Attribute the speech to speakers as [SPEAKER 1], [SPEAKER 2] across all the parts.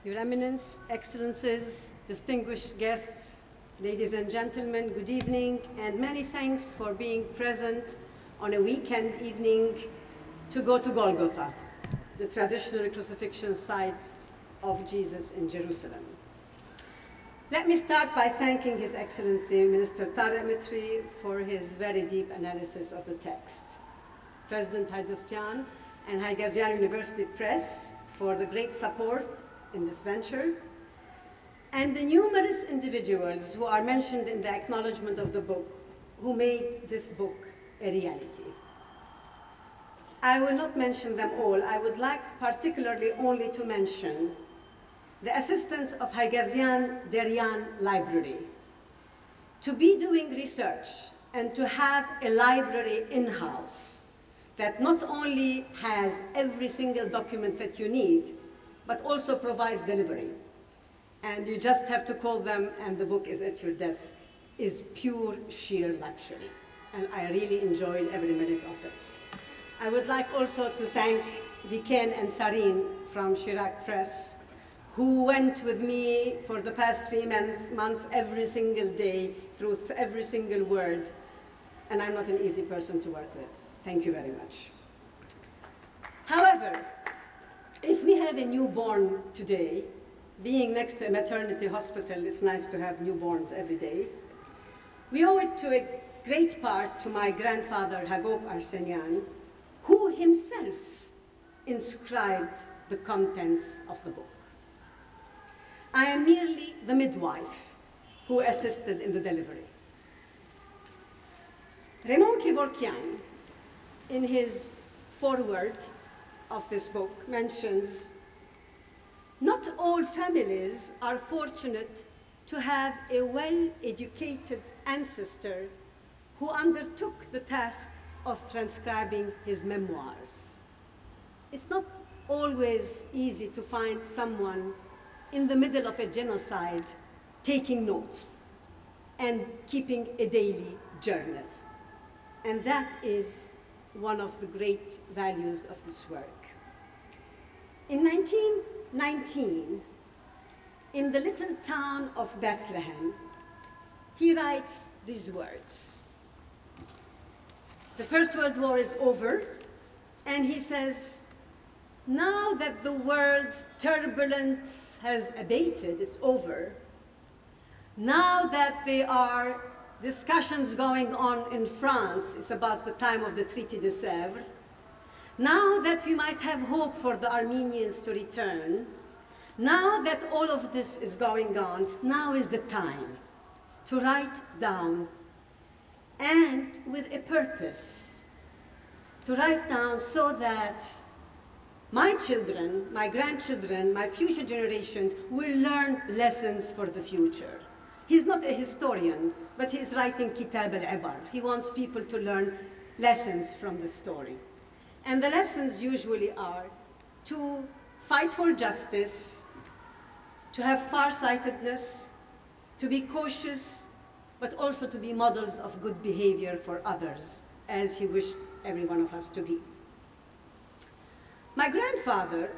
[SPEAKER 1] Your Eminence, Excellencies, distinguished guests, ladies and gentlemen, good evening, and many thanks for being present on a weekend evening to go to Golgotha, the traditional crucifixion site of Jesus in Jerusalem. Let me start by thanking His Excellency, Minister Arda Arsenian Ekmekji, for his very deep analysis of the text. President Haydosyan and Haigazian University Press for the great support in this venture, and the numerous individuals who are mentioned in the acknowledgement of the book who made this book a reality. I will not mention them all. I would like particularly only to mention the assistance of Haigazian Deryan Library. To be doing research and to have a library in-house that not only has every single document that you need, but also provides delivery. And you just have to call them and the book is at your desk, is pure sheer luxury. And I really enjoyed every minute of it. I would like also to thank Viken and Sarin from Chirac Press, who went with me for the past 3 months every single day through every single word. And I'm not an easy person to work with. Thank you very much. However, if we have a newborn today, being next to a maternity hospital, it's nice to have newborns every day. We owe it to a great part to my grandfather, Arda Arsenian, who himself inscribed the contents of the book. I am merely the midwife who assisted in the delivery. Raymond Kevorkian, in his foreword of this book, mentions, not all families are fortunate to have a well-educated ancestor who undertook the task of transcribing his memoirs. It's not always easy to find someone in the middle of a genocide taking notes and keeping a daily journal. And that is one of the great values of this work. In 1919, in the little town of Bethlehem, he writes these words. The First World War is over, and he says, now that the world's turbulence has abated, it's over, now that there are discussions going on in France, it's about the time of the Traité de Sèvres, now that we might have hope for the Armenians to return, now that all of this is going on, now is the time to write down, and with a purpose, to write down so that my children, my grandchildren, my future generations will learn lessons for the future. He's not a historian, but he's writing Kitab al-Ibar. He wants people to learn lessons from the story. And the lessons usually are to fight for justice, to have farsightedness, to be cautious, but also to be models of good behavior for others, as he wished every one of us to be. My grandfather,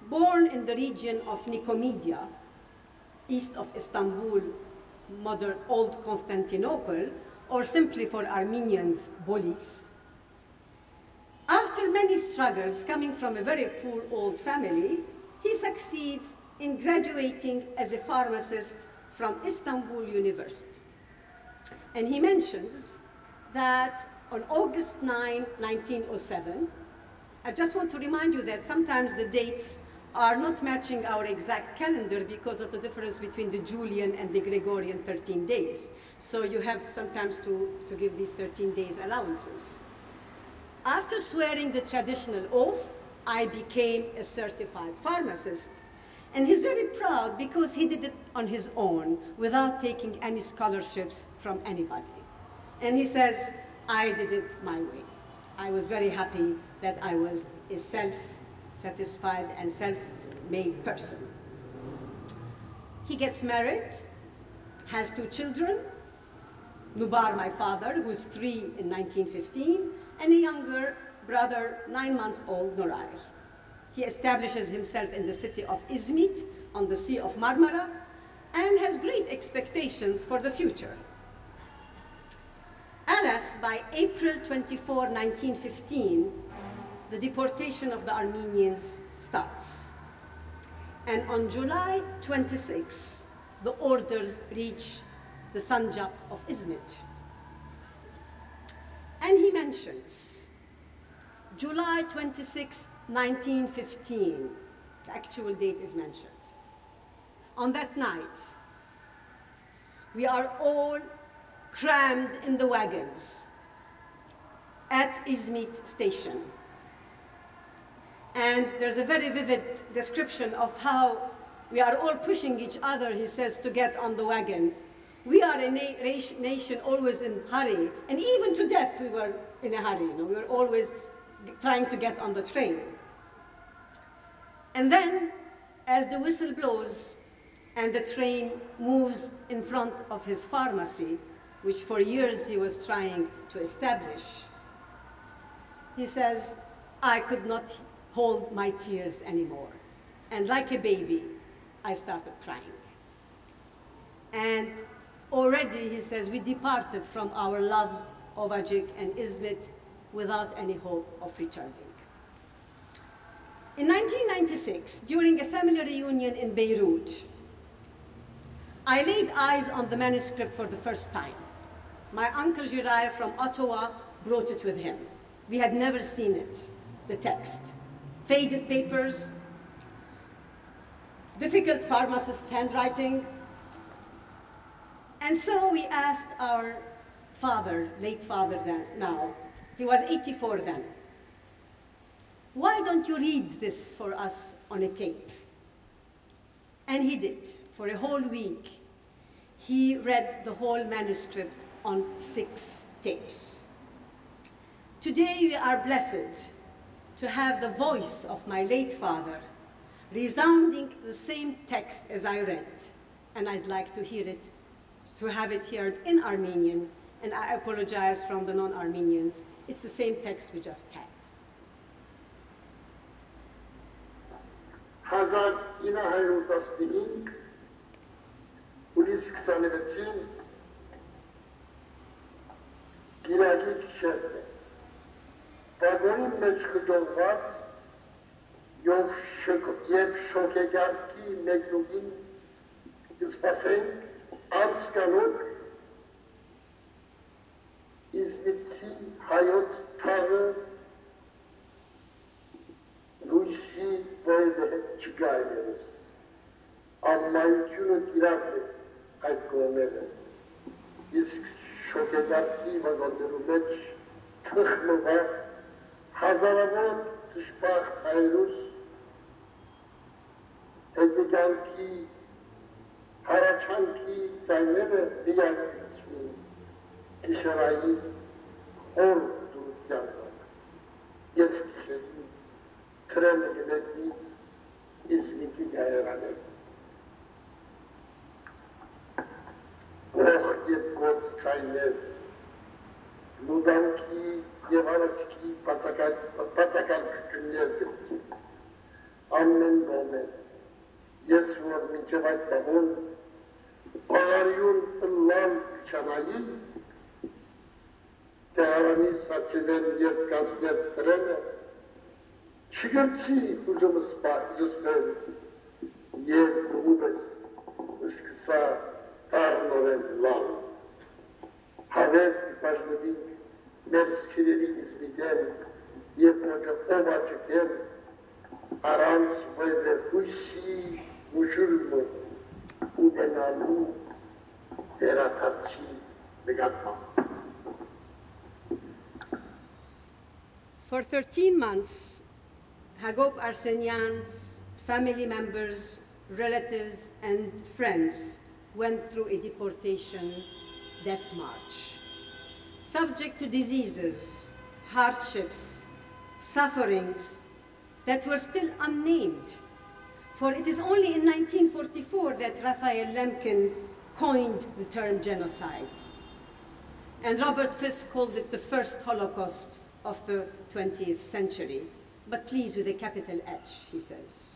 [SPEAKER 1] born in the region of Nicomedia, east of Istanbul, modern old Constantinople, or simply for Armenians, Bolis. After many struggles coming from a very poor old family, he succeeds in graduating as a pharmacist from Istanbul University. And he mentions that on August 9, 1907, I just want to remind you that sometimes the dates are not matching our exact calendar because of the difference between the Julian and the Gregorian 13 days. So you have sometimes to give these 13 days allowances. After swearing the traditional oath, I became a certified pharmacist. And he's very proud because he did it on his own without taking any scholarships from anybody. And he says, I did it my way. I was very happy that I was a self-satisfied and self-made person. He gets married, has 2 children, Nubar, my father, who was 3 in 1915, and a younger brother, 9 months old, Nuray. He establishes himself in the city of Izmit on the Sea of Marmara and has great expectations for the future. Alas, by April 24, 1915, the deportation of the Armenians starts. And on July 26, the orders reach the Sanjak of Izmit. And he mentions July 26, 1915, the actual date is mentioned. On that night, we are all crammed in the wagons at Izmit station. And there's a very vivid description of how we are all pushing each other, he says, to get on the wagon. We are a nation always in hurry, and even to death we were in a hurry. We were always trying to get on the train. And then, as the whistle blows and the train moves in front of his pharmacy, which for years he was trying to establish, he says, I could not hold my tears anymore. And like a baby, I started crying. And already, he says, we departed from our loved Ovacık and Izmit without any hope of returning. In 1996, during a family reunion in Beirut, I laid eyes on the manuscript for the first time. My uncle Giray from Ottawa brought it with him. We had never seen it, the text. Faded papers, difficult pharmacist's handwriting. And so we asked our father, late father then, now, he was 84 then, why don't you read this for us on a tape? And he did. For a whole week, he read the whole manuscript on 6 tapes. Today we are blessed to have the voice of my late father resounding the same text as I read, and I'd like to hear it, to have it heard in Armenian, and I apologize from the non-Armenians. It's the same text we just had.
[SPEAKER 2] 1915 հուլիս 26-ին գիրագի գիշերն է։ Վագոնի մեջ խտորված և շոկեգարքի մեկնուգին կսպասենք անցկանոք Իզմիթի հայոց թաղը լույսի որևէ չգայլերս։ Անմայությունը տիրած է այդ կողմերը, իսկ շոկեգարքի վագոններու մեջ թխմված հազարավոր թշպախ հայրուս հետեգանքի հարաչանքի ձայները դիակրիցվին գիշերային խոր դուրության և գիշերին քրեմը գնեցի Իզմիթի գայարաներ։ Ող և գոտ չայներ, լուդանքի և արացքի բացական կկններ գծին, ամեն նոմեն, ես որ մինչև այդ բաղոն, բաղարյուն ըլլան չանայի, Տեհարանի սաչելեն և կազներ տրենը, չգրցի ուժումս զսպել, և ուղուբես սկսա տարնորեն լան, հավեր պաշնվինք մեր սիրելի Իզմիթեն և Ovacık'են առանց որևէ հույսի ուժուրմը ունենալու դերակատարի նկատմամբ։
[SPEAKER 1] For 13 months, Hagop Arsenian's family members, relatives, and friends went through a deportation death march, subject to diseases, hardships, sufferings that were still unnamed. For it is only in 1944 that Raphael Lemkin coined the term genocide. And Robert Fisk called it the first Holocaust of the 20th century. but please with a capital H, he says.